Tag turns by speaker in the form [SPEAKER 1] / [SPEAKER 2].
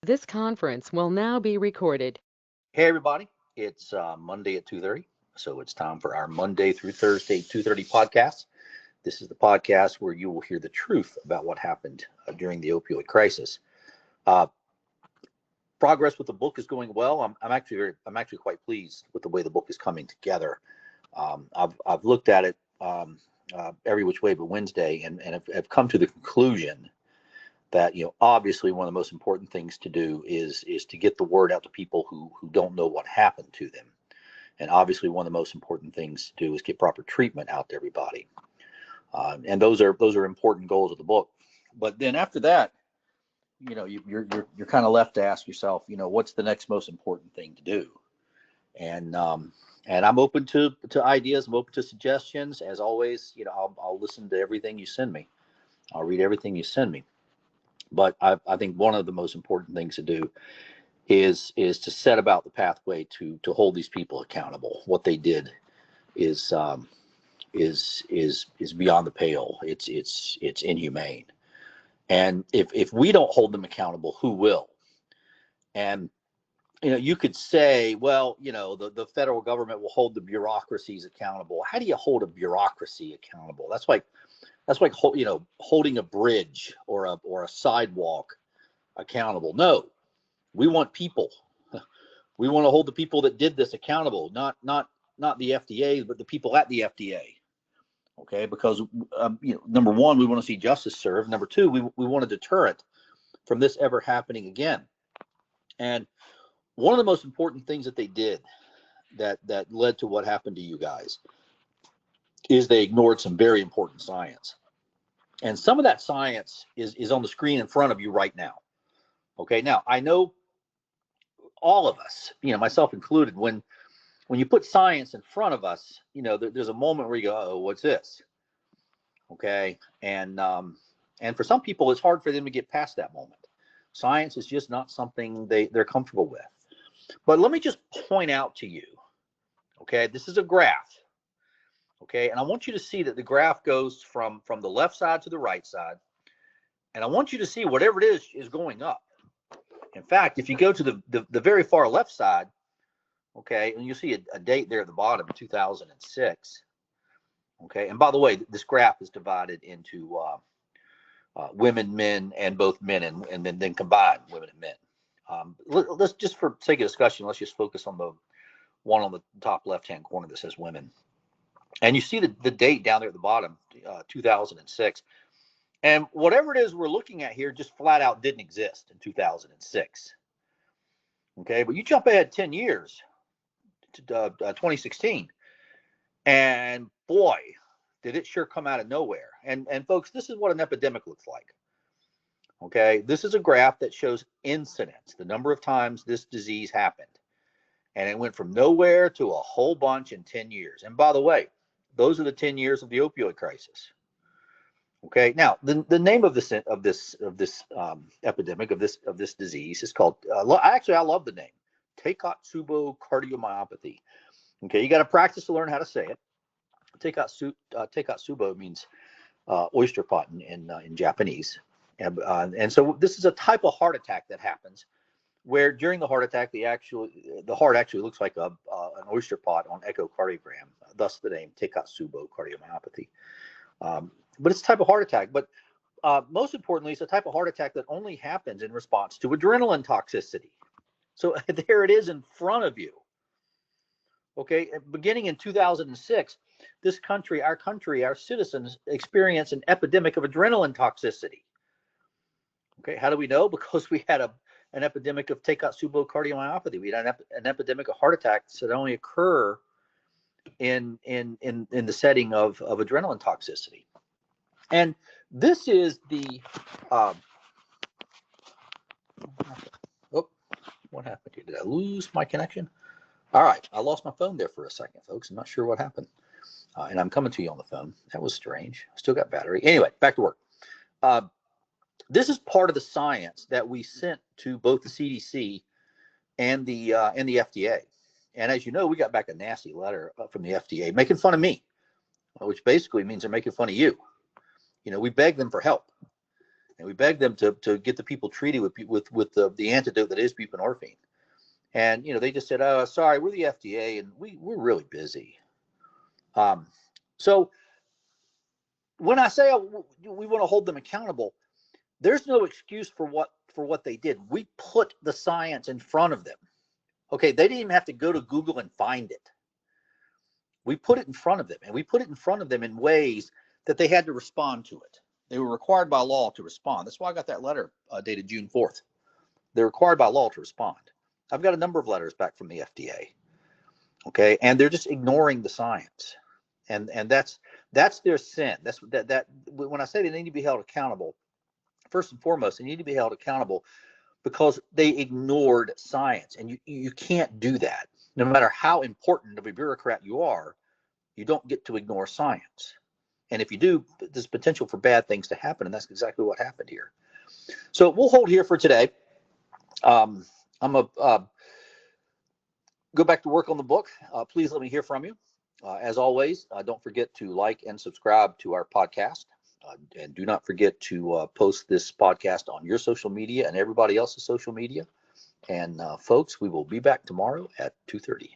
[SPEAKER 1] This conference will now be recorded.
[SPEAKER 2] Hey everybody, it's Monday at 2:30, so it's time for our Monday through Thursday 2:30 podcast. This is the podcast where you will hear the truth about what happened during the opioid crisis. Uh, Progress with the book is going well. I'm actually quite pleased with the way the book is coming together. I've looked at it every which way but Wednesday, and have come to the conclusion that obviously one of the most important things to do is to get the word out to people who don't know what happened to them, and obviously one of the most important things to do is get proper treatment out to everybody, and those are important goals of the book. But then after that, you're kind of left to ask yourself, what's the next most important thing to do, and I'm open to ideas. I'm open to suggestions. As always, I'll listen to everything you send me. I'll read everything you send me. But I think one of the most important things to do is to set about the pathway to hold these people accountable. What they did is beyond the pale. It's inhumane. And if we don't hold them accountable, who will? And you could say, well, the federal government will hold the bureaucracies accountable. How do you hold a bureaucracy accountable? That's like holding a bridge or a sidewalk accountable. No, we want people. We want to hold the people that did this accountable, not the FDA, but the people at the FDA. Okay, because number one, we want to see justice served. Number two, we want to deter it from this ever happening again. And one of the most important things that they did that led to what happened to you guys is they ignored some very important science. And some of that science is on the screen in front of you right now. Okay, now I know all of us, myself included, when you put science in front of us, there's a moment where you go, oh, what's this? Okay, and for some people, it's hard for them to get past that moment. Science is just not something they're comfortable with. But let me just point out to you, okay, this is a graph. Okay, and I want you to see that the graph goes from the left side to the right side, and I want you to see whatever it is going up. In fact, if you go to the very far left side, okay, and you see a date there at the bottom, 2006. Okay, and by the way, this graph is divided into women, men, and both men, and then combined women and men. Let's just, for sake of discussion, let's just focus on the one on the top left-hand corner that says women. And you see the date down there at the bottom, 2006. And whatever it is we're looking at here just flat out didn't exist in 2006. Okay, but you jump ahead 10 years to 2016, and boy, did it sure come out of nowhere. And folks, this is what an epidemic looks like. Okay, this is a graph that shows incidence, the number of times this disease happened. And it went from nowhere to a whole bunch in 10 years. And by the way, those are the 10 years of the opioid crisis. Okay, now the name of this epidemic, of this disease, is called. I love the name, Takotsubo cardiomyopathy. Okay, you got to practice to learn how to say it. Takotsubo means oyster pot in Japanese, and so this is a type of heart attack that happens where during the heart attack the heart actually looks like an oyster pot on echocardiogram, thus the name Takotsubo cardiomyopathy. But it's a type of heart attack. But most importantly, it's a type of heart attack that only happens in response to adrenaline toxicity. So there it is in front of you. Okay, beginning in 2006, our citizens experience an epidemic of adrenaline toxicity. Okay, how do we know? Because we had an epidemic of Takotsubo cardiomyopathy. We had an epidemic of heart attacks that only occur in the setting of adrenaline toxicity. And this is the what happened here? Did I lose my connection? All right, I lost my phone there for a second, folks. I'm not sure what happened. And I'm coming to you on the phone. That was strange. Still got battery. Anyway, back to work. This is part of the science that we sent to both the CDC and the FDA. And as you know, we got back a nasty letter from the FDA making fun of me, which basically means they're making fun of you. We begged them for help. and we begged them to get the people treated with the antidote that is buprenorphine. And they just said, "Oh, sorry, we're the FDA, and we're really busy." So when I say we want to hold them accountable, there's no excuse for what they did. We put the science in front of them. Okay, they didn't even have to go to Google and find it. We put it in front of them, and we put it in front of them in ways that they had to respond to it. They were required by law to respond. That's why I got that letter dated June 4th. They're required by law to respond. I've got a number of letters back from the FDA. Okay, and they're just ignoring the science, and that's their sin. That's that when I say they need to be held accountable, first and foremost, they need to be held accountable because they ignored science, and you can't do that. No matter how important of a bureaucrat you are, you don't get to ignore science. And if you do, there's potential for bad things to happen, and that's exactly what happened here. So we'll hold here for today. I'm going to go back to work on the book. Please let me hear from you. As always, don't forget to like and subscribe to our podcast. And do not forget to post this podcast on your social media and everybody else's social media. And folks, we will be back tomorrow at 2:30.